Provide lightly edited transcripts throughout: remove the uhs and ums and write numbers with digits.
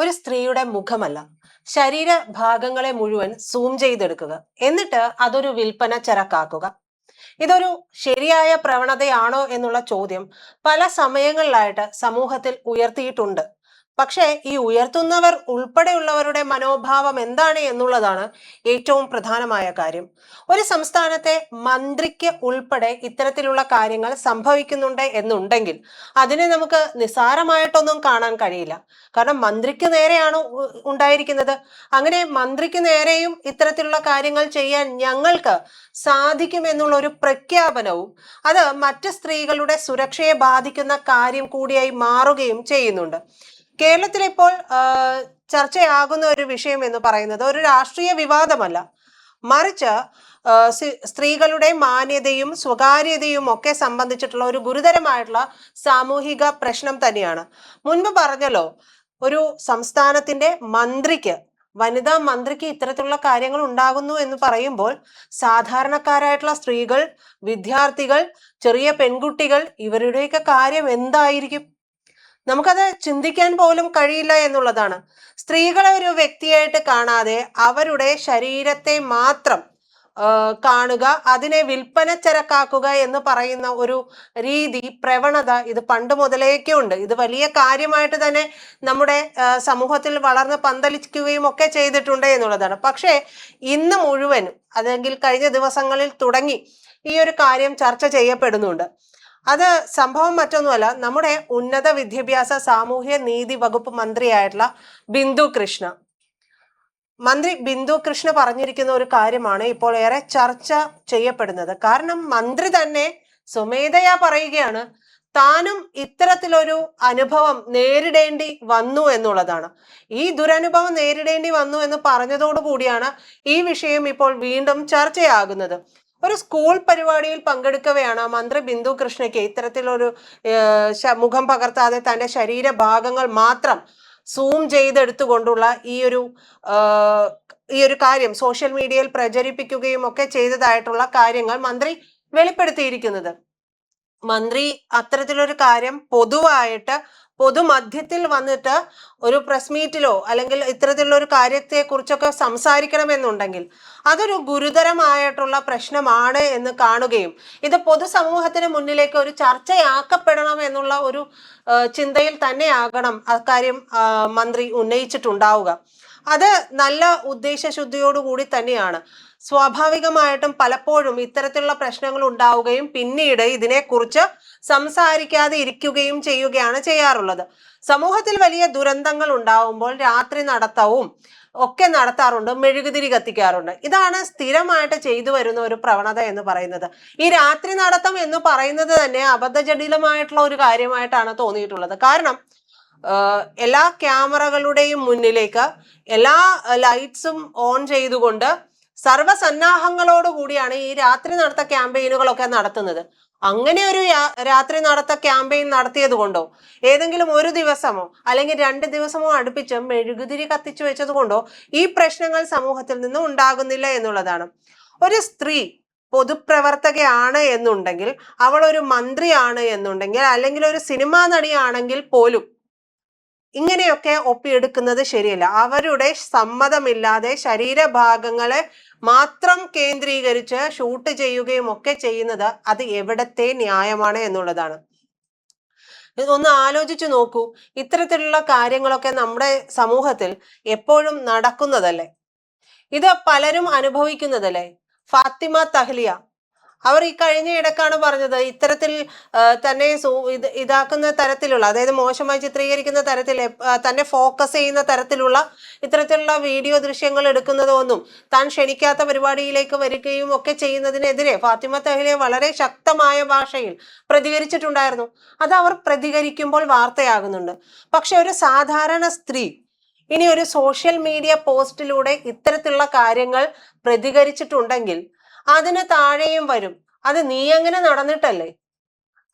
ഒരു സ്ത്രീയുടെ മുഖമല്ല, ശരീര ഭാഗങ്ങളെ മുഴുവൻ സൂം ചെയ്തെടുക്കുക, എന്നിട്ട് അതൊരു വിൽപ്പന ചരക്കാക്കുക. ഇതൊരു ശരിയായ പ്രവണതയാണോ എന്നുള്ള ചോദ്യം പല സമയങ്ങളിലായിട്ട് സമൂഹത്തിൽ ഉയർത്തിയിട്ടുണ്ട്. പക്ഷേ ഈ ഉയർത്തുന്നവർ ഉൾപ്പെടെയുള്ളവരുടെ മനോഭാവം എന്താണ് എന്നുള്ളതാണ് ഏറ്റവും പ്രധാനമായ കാര്യം. ഒരു സംസ്ഥാനത്തെ മന്ത്രിക്ക് ഉൾപ്പെടെ ഇത്തരത്തിലുള്ള കാര്യങ്ങൾ സംഭവിക്കുന്നുണ്ട് എന്നുണ്ടെങ്കിൽ അതിനെ നമുക്ക് നിസ്സാരമായിട്ടൊന്നും കാണാൻ കഴിയില്ല. കാരണം മന്ത്രിക്ക് നേരെയാണ് ഉണ്ടായിരിക്കുന്നത്. അങ്ങനെ മന്ത്രിക്ക് നേരെയും ഇത്തരത്തിലുള്ള കാര്യങ്ങൾ ചെയ്യാൻ ഞങ്ങൾക്ക് സാധിക്കുമെന്നുള്ള ഒരു പ്രഖ്യാപനവും അത് മറ്റ് സ്ത്രീകളുടെ സുരക്ഷയെ ബാധിക്കുന്ന കാര്യം കൂടിയായി മാറുകയും ചെയ്യുന്നുണ്ട്. കേരളത്തിൽ ഇപ്പോൾ ചർച്ചയാകുന്ന ഒരു വിഷയം എന്ന് പറയുന്നത് ഒരു രാഷ്ട്രീയ വിവാദമല്ല, മറിച്ച് സ്ത്രീകളുടെ മാന്യതയും സ്വകാര്യതയും ഒക്കെ സംബന്ധിച്ചിട്ടുള്ള ഒരു ഗുരുതരമായിട്ടുള്ള സാമൂഹിക പ്രശ്നം തന്നെയാണ്. മുൻപ് പറഞ്ഞല്ലോ, ഒരു സംസ്ഥാനത്തിന്റെ മന്ത്രിക്ക്, വനിതാ മന്ത്രിക്ക് ഇത്തരത്തിലുള്ള കാര്യങ്ങൾ ഉണ്ടാകുന്നു എന്ന് പറയുമ്പോൾ സാധാരണക്കാരായിട്ടുള്ള സ്ത്രീകൾ, വിദ്യാർത്ഥികൾ, ചെറിയ പെൺകുട്ടികൾ, ഇവരുടെയൊക്കെ കാര്യം എന്തായിരിക്കും? നമുക്കത് ചിന്തിക്കാൻ പോലും കഴിയില്ല എന്നുള്ളതാണ്. സ്ത്രീകളെ ഒരു വ്യക്തിയായിട്ട് കാണാതെ അവരുടെ ശരീരത്തെ മാത്രം കാണുക, അതിനെ വിൽപ്പന ചരക്കാക്കുക എന്ന് പറയുന്ന ഒരു രീതി, പ്രവണത ഇത് പണ്ട് മുതലേക്കേ ഉണ്ട്. ഇത് വലിയ കാര്യമായിട്ട് തന്നെ നമ്മുടെ സമൂഹത്തിൽ വളർന്ന് പന്തലിക്കുകയും ഒക്കെ ചെയ്തിട്ടുണ്ട് എന്നുള്ളതാണ്. പക്ഷേ ഇന്ന് മുഴുവനും, അല്ലെങ്കിൽ കഴിഞ്ഞ ദിവസങ്ങളിൽ തുടങ്ങി ഈ ഒരു കാര്യം ചർച്ച ചെയ്യപ്പെടുന്നുണ്ട്. അത് സംഭവം മറ്റൊന്നുമല്ല, നമ്മുടെ ഉന്നത വിദ്യാഭ്യാസ സാമൂഹ്യ നീതി വകുപ്പ് മന്ത്രിയായിട്ടുള്ള ബിന്ദു കൃഷ്ണ. മന്ത്രി ബിന്ദു കൃഷ്ണ പറഞ്ഞിരിക്കുന്ന ഒരു കാര്യമാണ് ഇപ്പോൾ ഏറെ ചർച്ച ചെയ്യപ്പെടുന്നത്. കാരണം മന്ത്രി തന്നെ സ്വമേധയാ പറയുകയാണ് താനും ഇത്തരത്തിലൊരു അനുഭവം നേരിടേണ്ടി വന്നു എന്നുള്ളതാണ്. ഈ ദുരനുഭവം നേരിടേണ്ടി വന്നു എന്ന് പറഞ്ഞതോടു കൂടിയാണ് ഈ വിഷയം ഇപ്പോൾ വീണ്ടും ചർച്ചയാകുന്നത്. ഒരു സ്കൂൾ പരിപാടിയിൽ പങ്കെടുക്കവെയാണ് മന്ത്രി ബിന്ദു കൃഷ്ണയ്ക്ക് ഇത്തരത്തിലൊരു മുഖം പകർത്താതെ തന്റെ ശരീരഭാഗങ്ങൾ മാത്രം സൂം ചെയ്തെടുത്തുകൊണ്ടുള്ള ഈ ഒരു കാര്യം സോഷ്യൽ മീഡിയയിൽ പ്രചരിപ്പിക്കുകയും ഒക്കെ ചെയ്തതായിട്ടുള്ള കാര്യങ്ങൾ മന്ത്രി വെളിപ്പെടുത്തിയിരിക്കുന്നത്. മന്ത്രി അത്തരത്തിലൊരു കാര്യം പൊതുവായിട്ട് പൊതുമധ്യത്തിൽ വന്നിട്ട് ഒരു പ്രസ് മീറ്റിലോ അല്ലെങ്കിൽ ഇത്തരത്തിലുള്ള ഒരു കാര്യത്തെ കുറിച്ചൊക്കെ സംസാരിക്കണമെന്നുണ്ടെങ്കിൽ അതൊരു ഗുരുതരമായിട്ടുള്ള പ്രശ്നമാണ് എന്ന് കാണുകയും ഇത് പൊതുസമൂഹത്തിന് മുന്നിലേക്ക് ഒരു ചർച്ചയാക്കപ്പെടണം എന്നുള്ള ഒരു ചിന്തയിൽ തന്നെയാകണം അക്കാര്യം മന്ത്രി ഉന്നയിച്ചിട്ടുണ്ടാവുക. അത് നല്ല ഉദ്ദേശശുദ്ധിയോടുകൂടി തന്നെയാണ്. സ്വാഭാവികമായിട്ടും പലപ്പോഴും ഇത്തരത്തിലുള്ള പ്രശ്നങ്ങൾ ഉണ്ടാവുകയും പിന്നീട് ഇതിനെക്കുറിച്ച് സംസാരിക്കാതെ ഇരിക്കുകയും ചെയ്യുകയാണ് ചെയ്യാറുള്ളത്. സമൂഹത്തിൽ വലിയ ദുരന്തങ്ങൾ ഉണ്ടാവുമ്പോൾ രാത്രി നടത്തവും ഒക്കെ നടത്താറുണ്ട്, മെഴുകുതിരി കത്തിക്കാറുണ്ട്. ഇതാണ് സ്ഥിരമായിട്ട് ചെയ്തു വരുന്ന ഒരു പ്രവണത എന്ന് പറയുന്നത്. ഈ രാത്രി നടത്തം എന്ന് പറയുന്നത് തന്നെ അബദ്ധജടിലമായിട്ടുള്ള ഒരു കാര്യമായിട്ടാണ് തോന്നിയിട്ടുള്ളത്. കാരണം എല്ലാ ക്യാമറകളുടെയും മുന്നിലേക്ക് എല്ലാ ലൈറ്റ്സും ഓൺ ചെയ്തുകൊണ്ട് സർവ്വസന്നാഹങ്ങളോട് കൂടിയാണ് ഈ രാത്രി നടത്ത ക്യാമ്പയിനുകളൊക്കെ നടത്തുന്നത്. അങ്ങനെ ഒരു രാത്രി നടത്ത ക്യാമ്പയിൻ നടത്തിയത് കൊണ്ടോ, ഏതെങ്കിലും ഒരു ദിവസമോ അല്ലെങ്കിൽ 2 ദിവസമോ അടുപ്പിച്ച് മെഴുകുതിരി കത്തിച്ചു വെച്ചത് കൊണ്ടോ ഈ പ്രശ്നങ്ങൾ സമൂഹത്തിൽ നിന്ന് ഉണ്ടാകുന്നില്ല എന്നുള്ളതാണ്. ഒരു സ്ത്രീ പൊതുപ്രവർത്തകയാണ് എന്നുണ്ടെങ്കിൽ, അവൾ ഒരു മന്ത്രിയാണ് എന്നുണ്ടെങ്കിൽ, അല്ലെങ്കിൽ ഒരു സിനിമാ നടിയാണെങ്കിൽ പോലും ഇങ്ങനെയൊക്കെ ഒപ്പിയെടുക്കുന്നത് ശരിയല്ല. അവരുടെ സമ്മതമില്ലാതെ ശരീരഭാഗങ്ങളെ മാത്രം കേന്ദ്രീകരിച്ച് ഷൂട്ട് ചെയ്യുകയും ഒക്കെ ചെയ്യുന്നത് അത് എവിടത്തെ ന്യായമാണ് എന്നുള്ളതാണ്. ഇതൊന്ന് ആലോചിച്ചു നോക്കൂ. ഇത്തരത്തിലുള്ള കാര്യങ്ങളൊക്കെ നമ്മുടെ സമൂഹത്തിൽ എപ്പോഴും നടക്കുന്നതല്ലേ? ഇത് പലരും അനുഭവിക്കുന്നതല്ലേ? ഫാത്തിമ തഹ്ലിയ അവർ ഈ കഴിഞ്ഞ ഇടക്കാണ് പറഞ്ഞത്, ഇത്തരത്തിൽ തന്നെ ഇതാക്കുന്ന തരത്തിലുള്ള, അതായത് മോശമായി ചിത്രീകരിക്കുന്ന തരത്തിൽ തന്നെ ഫോക്കസ് ചെയ്യുന്ന തരത്തിലുള്ള ഇത്തരത്തിലുള്ള വീഡിയോ ദൃശ്യങ്ങൾ എടുക്കുന്നതൊന്നും താൻ ക്ഷണിക്കാത്ത പരിപാടിയിലേക്ക് വരികയും ഒക്കെ ചെയ്യുന്നതിനെതിരെ ഫാത്തിമ തഹ്ലിയ വളരെ ശക്തമായ ഭാഷയിൽ പ്രതികരിച്ചിട്ടുണ്ടായിരുന്നു. അത് അവർ പ്രതികരിക്കുമ്പോൾ വാർത്തയാകുന്നുണ്ട്. പക്ഷെ ഒരു സാധാരണ സ്ത്രീ ഇനി ഒരു സോഷ്യൽ മീഡിയ പോസ്റ്റിലൂടെ ഇത്തരത്തിലുള്ള കാര്യങ്ങൾ പ്രതികരിച്ചിട്ടുണ്ടെങ്കിൽ അതിന് താഴെയും വരും, അത് നീ അങ്ങനെ നടന്നിട്ടല്ലേ,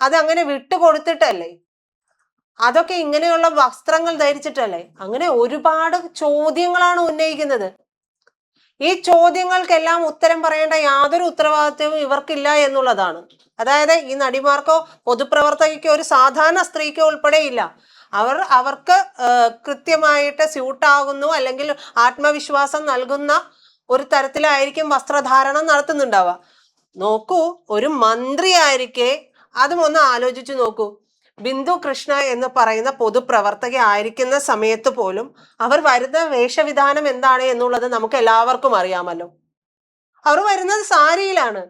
അതങ്ങനെ വിട്ടുകൊടുത്തിട്ടല്ലേ, അതൊക്കെ ഇങ്ങനെയുള്ള വസ്ത്രങ്ങൾ ധരിച്ചിട്ടല്ലേ, അങ്ങനെ ഒരുപാട് ചോദ്യങ്ങളാണ് ഉന്നയിക്കുന്നത്. ഈ ചോദ്യങ്ങൾക്കെല്ലാം ഉത്തരം പറയേണ്ട യാതൊരു ഉത്തരവാദിത്വവും ഇവർക്കില്ല എന്നുള്ളതാണ്. അതായത് ഈ നടിമാർക്കോ പൊതുപ്രവർത്തകയ്ക്കോ ഒരു സാധാരണ സ്ത്രീക്കോ ഉൾപ്പെടെ ഇല്ല. അവർക്ക് കൃത്യമായിട്ട് സ്യൂട്ടാകുന്നു അല്ലെങ്കിൽ ആത്മവിശ്വാസം നൽകുന്ന ഒരു തരത്തിലായിരിക്കും വസ്ത്രധാരണം നടത്തുന്നുണ്ടാവുക. നോക്കൂ, ഒരു മന്ത്രി ആയിരിക്കെ അതും ഒന്ന് ആലോചിച്ചു നോക്കൂ. ബിന്ദു കൃഷ്ണ എന്ന് പറയുന്ന പൊതുപ്രവർത്തക ആയിരിക്കുന്ന സമയത്ത് പോലും അവർ വരുന്ന വേഷവിധാനം എന്താണ് എന്നുള്ളത് നമുക്ക് എല്ലാവർക്കും അറിയാമല്ലോ. അവർ വരുന്നത് സാരിയിലാണ്.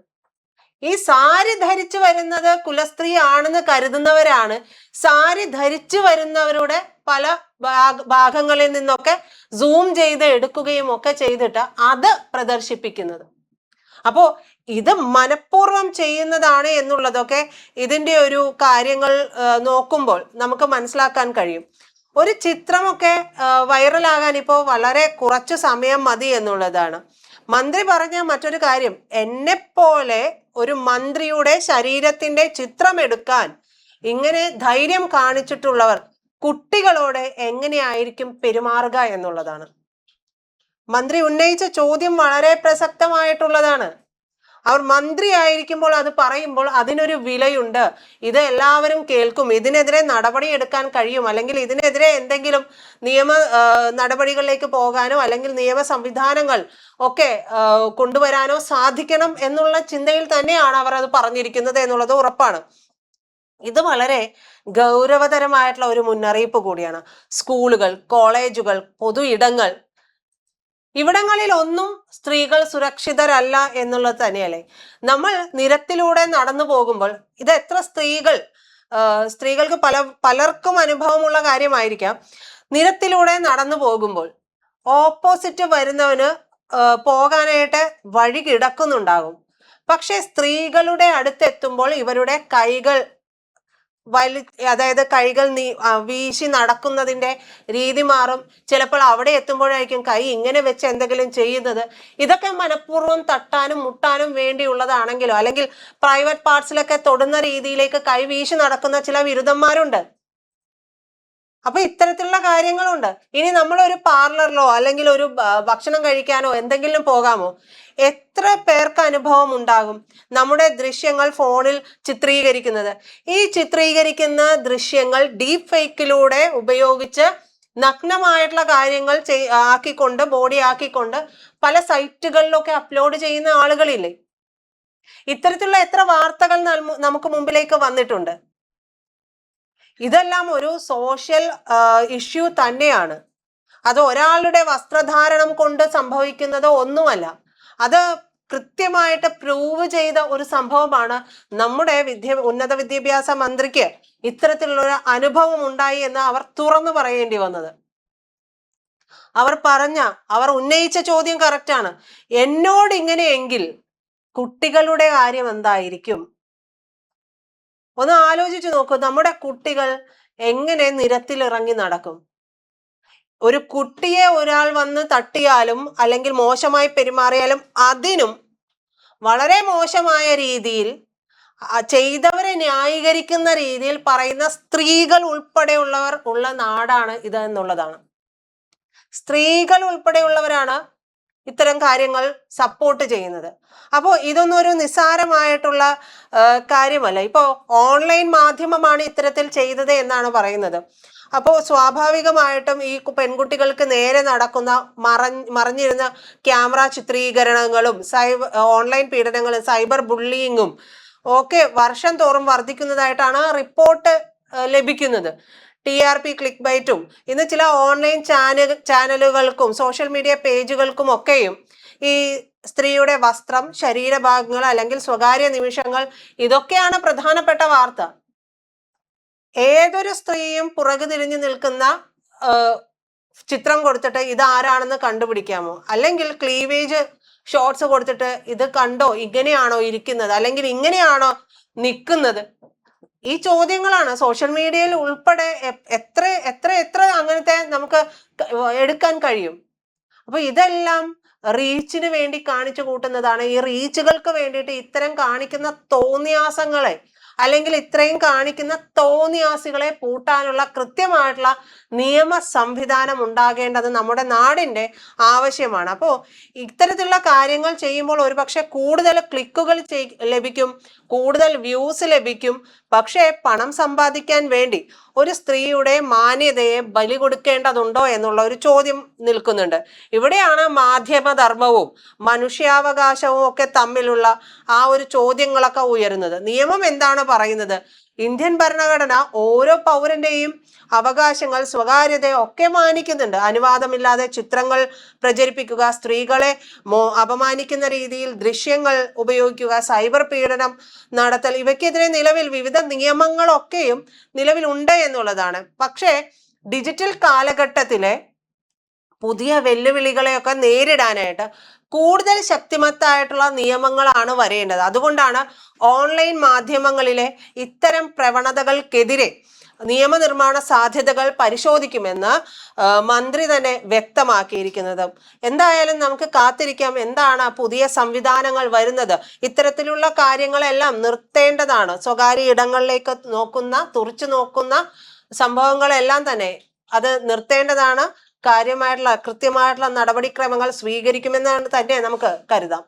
ഈ സാരി ധരിച്ചു വരുന്നത് കുലസ്ത്രീ ആണെന്ന് കരുതുന്നവരാണ് സാരി ധരിച്ചു വരുന്നവരുടെ പല ഭാഗങ്ങളിൽ നിന്നൊക്കെ സൂം ചെയ്ത് എടുക്കുകയും ഒക്കെ ചെയ്തിട്ട് അത് പ്രദർശിപ്പിക്കുന്നത്. അപ്പോ ഇത് മനഃപൂർവ്വം ചെയ്യുന്നതാണ് എന്നുള്ളതൊക്കെ ഇതിന്റെ ഒരു കാര്യങ്ങൾ നോക്കുമ്പോൾ നമുക്ക് മനസ്സിലാക്കാൻ കഴിയും. ഒരു ചിത്രമൊക്കെ വൈറലാകാൻ ഇപ്പോൾ വളരെ കുറച്ചു സമയം മതി എന്നുള്ളതാണ്. മന്ത്രി പറഞ്ഞ മറ്റൊരു കാര്യം, എന്നെപ്പോലെ ഒരു മന്ത്രിയുടെ ശരീരത്തിന്റെ ചിത്രമെടുക്കാൻ ഇങ്ങനെ ധൈര്യം കാണിച്ചിട്ടുള്ളവർ കുട്ടികളോട് എങ്ങനെയായിരിക്കും പെരുമാറുക എന്നുള്ളതാണ്. മന്ത്രി ഉന്നയിച്ച ചോദ്യം വളരെ പ്രസക്തമായിട്ടുള്ളതാണ്. അവർ മന്ത്രി ആയിരിക്കുമ്പോൾ അത് പറയുമ്പോൾ അതിനൊരു വിലയുണ്ട്. ഇത് എല്ലാവരും കേൾക്കും. ഇതിനെതിരെ നടപടി എടുക്കാൻ കഴിയും, അല്ലെങ്കിൽ ഇതിനെതിരെ എന്തെങ്കിലും നിയമ നടപടികളിലേക്ക് പോകാനോ അല്ലെങ്കിൽ നിയമ സംവിധാനങ്ങൾ ഒക്കെ കൊണ്ടുവരാനോ സാധിക്കണം എന്നുള്ള ചിന്തയിൽ തന്നെയാണ് അവർ അത് പറഞ്ഞിരിക്കുന്നത് എന്നുള്ളത് ഉറപ്പാണ്. ഇത് വളരെ ഗൗരവതരമായിട്ടുള്ള ഒരു മുന്നറിയിപ്പ് കൂടിയാണ്. സ്കൂളുകൾ, കോളേജുകൾ, പൊതു ഇടങ്ങൾ, ഇവിടങ്ങളിൽ ഒന്നും സ്ത്രീകൾ സുരക്ഷിതരല്ല എന്നുള്ളത് തന്നെയല്ലേ. നമ്മൾ നിരത്തിലൂടെ നടന്നു പോകുമ്പോൾ ഇത് എത്ര സ്ത്രീകൾക്ക് പലർക്കും അനുഭവമുള്ള കാര്യമായിരിക്കാം. നിരത്തിലൂടെ നടന്നു പോകുമ്പോൾ ഓപ്പോസിറ്റ് വരുന്നവന് പോകാനായിട്ട് വഴി കിടക്കുന്നുണ്ടാകും. പക്ഷെ സ്ത്രീകളുടെ അടുത്തെത്തുമ്പോൾ ഇവരുടെ കൈകൾ അതായത് കൈകൾ വീശി നടക്കുന്നതിന്റെ രീതി മാറും. ചിലപ്പോൾ അവിടെ എത്തുമ്പോഴായിരിക്കും കൈ ഇങ്ങനെ വെച്ച് എന്തെങ്കിലും ചെയ്യുന്നത്. ഇതൊക്കെ മനഃപൂർവ്വം തട്ടാനും മുട്ടാനും വേണ്ടിയുള്ളതാണെങ്കിലോ അല്ലെങ്കിൽ പ്രൈവറ്റ് പാർട്സിലൊക്കെ തൊടുന്ന രീതിയിലേക്ക് കൈ വീശി നടക്കുന്ന ചില വിരുദ്ധന്മാരുണ്ട്. അപ്പൊ ഇത്തരത്തിലുള്ള കാര്യങ്ങളുണ്ട്. ഇനി നമ്മളൊരു പാർലറിലോ അല്ലെങ്കിൽ ഒരു ഭക്ഷണം കഴിക്കാനോ എന്തെങ്കിലും പോകാമോ, എത്ര പേർക്ക് അനുഭവം ഉണ്ടാകും നമ്മുടെ ദൃശ്യങ്ങൾ ഫോണിൽ ചിത്രീകരിക്കുന്നത്. ഈ ചിത്രീകരിക്കുന്ന ദൃശ്യങ്ങൾ ഡീപ് ഫേക്കിലൂടെ ഉപയോഗിച്ച് നഗ്നമായിട്ടുള്ള കാര്യങ്ങൾ ആക്കിക്കൊണ്ട് ബോഡി ആക്കിക്കൊണ്ട് പല സൈറ്റുകളിലൊക്കെ അപ്ലോഡ് ചെയ്യുന്ന ആളുകളില്ലേ. ഇത്തരത്തിലുള്ള എത്ര വാർത്തകൾ നമുക്ക് മുമ്പിലേക്ക് വന്നിട്ടുണ്ട്. ഇതെല്ലാം ഒരു സോഷ്യൽ ഇഷ്യൂ തന്നെയാണ്. അത് ഒരാളുടെ വസ്ത്രധാരണം കൊണ്ട് സംഭവിക്കുന്നത് ഒന്നുമല്ല. അത് കൃത്യമായിട്ട് പ്രൂവ് ചെയ്ത ഒരു സംഭവമാണ്. നമ്മുടെ ഉന്നത വിദ്യാഭ്യാസ മന്ത്രിക്ക് ഇത്തരത്തിലുള്ള അനുഭവം ഉണ്ടായി എന്ന് അവർ തുറന്നു പറയേണ്ടി വന്നത്. അവർ ഉന്നയിച്ച ചോദ്യം കറക്റ്റാണ്. എന്നോട് ഇങ്ങനെയെങ്കിൽ കുട്ടികളുടെ കാര്യം എന്തായിരിക്കും? ഒന്ന് ആലോചിച്ചു നോക്കൂ. നമ്മുടെ കുട്ടികൾ എങ്ങനെ നിരത്തിലിറങ്ങി നടക്കും? ഒരു കുട്ടിയെ ഒരാൾ വന്ന് തട്ടിയാലും അല്ലെങ്കിൽ മോശമായി പെരുമാറിയാലും അതിനും വളരെ മോശമായ രീതിയിൽ ചെയ്തവരെ ന്യായീകരിക്കുന്ന രീതിയിൽ പറയുന്ന സ്ത്രീകൾ ഉൾപ്പെടെയുള്ളവർ ഉള്ള നാടാണ് ഇത് എന്നുള്ളതാണ്. സ്ത്രീകൾ ഉൾപ്പെടെയുള്ളവരാണ് ഇത്തരം കാര്യങ്ങൾ സപ്പോർട്ട് ചെയ്യുന്നത്. അപ്പോൾ ഇതൊന്നും ഒരു നിസ്സാരമായിട്ടുള്ള കാര്യമല്ല. ഇപ്പോൾ ഓൺലൈൻ മാധ്യമമാണ് ഇത്തരത്തിൽ ചെയ്തത് എന്നാണ് പറയുന്നത്. അപ്പോൾ സ്വാഭാവികമായിട്ടും ഈ പെൺകുട്ടികൾക്ക് നേരെ നടക്കുന്ന മറഞ്ഞിരുന്ന ക്യാമറ ചിത്രീകരണങ്ങളും ഓൺലൈൻ പീഡനങ്ങളും സൈബർ ബുള്ളിയിങ്ങും ഒക്കെ വർഷം തോറും വർദ്ധിക്കുന്നതായിട്ടാണ് റിപ്പോർട്ട് ലഭിക്കുന്നത്. TRP ക്ലിക്ക് ബൈറ്റും ഇന്ന് ചില ഓൺലൈൻ ചാനലുകൾക്കും സോഷ്യൽ മീഡിയ പേജുകൾക്കും ഒക്കെയും ഈ സ്ത്രീയുടെ വസ്ത്രം, ശരീരഭാഗങ്ങൾ അല്ലെങ്കിൽ സ്വകാര്യ നിമിഷങ്ങൾ ഇതൊക്കെയാണ് പ്രധാനപ്പെട്ട വാർത്ത. ഏതൊരു സ്ത്രീയും പുറകു തിരിഞ്ഞു നിൽക്കുന്ന ചിത്രം കൊടുത്തിട്ട് ഇത് ആരാണെന്ന് കണ്ടുപിടിക്കാമോ? അല്ലെങ്കിൽ ക്ലീവേജ് ഷോർട്സ് കൊടുത്തിട്ട് ഇത് കണ്ടോ, ഇങ്ങനെയാണോ ഇരിക്കുന്നത് അല്ലെങ്കിൽ ഇങ്ങനെയാണോ നിൽക്കുന്നത്? ഈ ചോദ്യങ്ങളാണ് സോഷ്യൽ മീഡിയയിൽ ഉൾപ്പെടെ എത്ര എത്ര എത്ര അങ്ങനത്തെ നമുക്ക് എടുക്കാൻ കഴിയും. അപ്പൊ ഇതെല്ലാം റീച്ചിന് വേണ്ടി കാണിച്ചു കൂട്ടുന്നതാണ്. ഈ റീച്ചുകൾക്ക് വേണ്ടിയിട്ട് ഇത്തരം കാണിക്കുന്ന തോന്നിയാസങ്ങളെ അല്ലെങ്കിൽ ഇത്രയും കാണിക്കുന്ന തോന്നിയാസികളെ പൂട്ടാനുള്ള കൃത്യമായിട്ടുള്ള നിയമ സംവിധാനം ഉണ്ടാകേണ്ടത് നമ്മുടെ നാടിന്റെ ആവശ്യമാണ്. അപ്പോൾ ഇത്തരത്തിലുള്ള കാര്യങ്ങൾ ചെയ്യുമ്പോൾ ഒരുപക്ഷെ കൂടുതൽ ക്ലിക്കുകൾ ലഭിക്കും, കൂടുതൽ വ്യൂസ് ലഭിക്കും. പക്ഷേ പണം സമ്പാദിക്കാൻ വേണ്ടി ഒരു സ്ത്രീയുടെ മാന്യതയെ ബലി കൊടുക്കേണ്ടതുണ്ടോ എന്നുള്ള ഒരു ചോദ്യം നിൽക്കുന്നുണ്ട്. ഇവിടെയാണ് മാധ്യമധർമ്മവും മനുഷ്യാവകാശവും ഒക്കെ തമ്മിലുള്ള ആ ഒരു ചോദ്യങ്ങളൊക്കെ ഉയരുന്നത്. നിയമം എന്താണ് പറയുന്നത്? ഇന്ത്യൻ ഭരണഘടന ഓരോ പൗരന്റെയും അവകാശങ്ങൾ, സ്വകാര്യത ഒക്കെ മാനിക്കുന്നുണ്ട്. അനുവാദമില്ലാതെ ചിത്രങ്ങൾ പ്രചരിപ്പിക്കുക, സ്ത്രീകളെ അപമാനിക്കുന്ന രീതിയിൽ ദൃശ്യങ്ങൾ ഉപയോഗിക്കുക, സൈബർ പീഡനം നടത്തൽ, ഇവയ്ക്കെതിരെ നിലവിൽ വിവിധ നിയമങ്ങളൊക്കെയും നിലവിലുണ്ട് എന്നുള്ളതാണ്. പക്ഷേ ഡിജിറ്റൽ കാലഘട്ടത്തിലെ പുതിയ വെല്ലുവിളികളെയൊക്കെ നേരിടാനായിട്ട് കൂടുതൽ ശക്തിമത്തായിട്ടുള്ള നിയമങ്ങളാണ് വരേണ്ടത്. അതുകൊണ്ടാണ് ഓൺലൈൻ മാധ്യമങ്ങളിലെ ഇത്തരം പ്രവണതകൾക്കെതിരെ നിയമനിർമ്മാണ സാധ്യതകൾ പരിശോധിക്കുമെന്ന് മന്ത്രി തന്നെ വ്യക്തമാക്കിയിരിക്കുന്നത്. എന്തായാലും നമുക്ക് കാത്തിരിക്കാം, എന്താണ് പുതിയ സംവിധാനങ്ങൾ വരുന്നത്. ഇത്തരത്തിലുള്ള കാര്യങ്ങളെല്ലാം നിർത്തേണ്ടതാണ്. സ്വകാര്യ ഇടങ്ങളിലേക്ക് തുറച്ചു നോക്കുന്ന സംഭവങ്ങളെല്ലാം തന്നെ അത് നിർത്തേണ്ടതാണ്. കൃത്യമായിട്ടുള്ള നടപടിക്രമങ്ങൾ സ്വീകരിക്കുമെന്നാണ് തന്നെ നമുക്ക് കരുതാം.